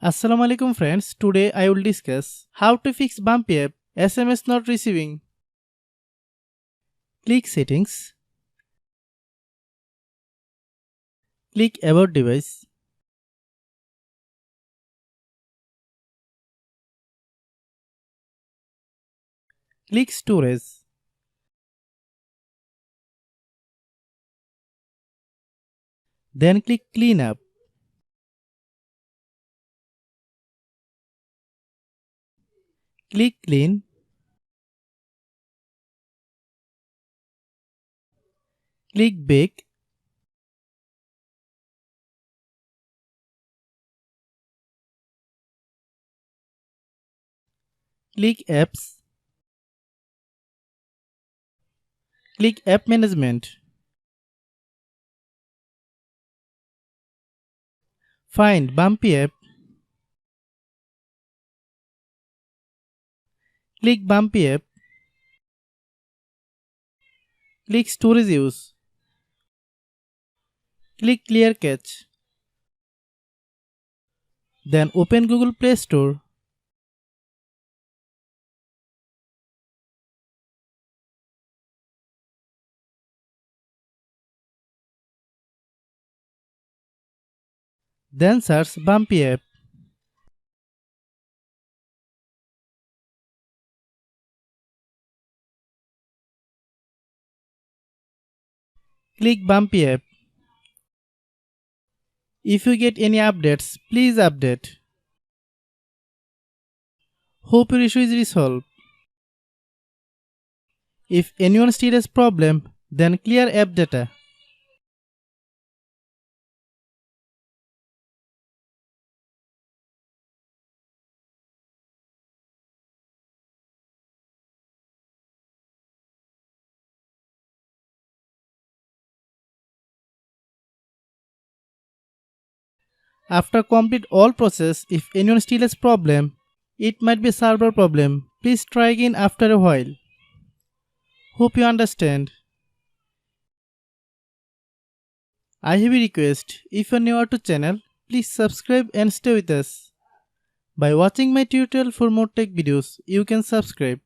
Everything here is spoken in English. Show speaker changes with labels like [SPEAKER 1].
[SPEAKER 1] Assalamualaikum friends, today I will discuss how to fix Bumpy app SMS not receiving. Click Settings, click About Device, click Storage, then click Clean Up. Click Clean, click Bake, click Apps, click App Management. Find Bumpy app, click Bumpy app, click Storage Use, click Clear Cache. Then open Google Play Store. Then search Bumpy app. Click Bumpy app. If you get any updates, please update. Hope your issue is resolved. If anyone still has problem, then clear app data. After complete all process, if anyone still has problem, it might be server problem. Please try again after a while. Hope you understand. I have a request. If you are new to channel, please subscribe and stay with us. By watching my tutorial for more tech videos, you can subscribe.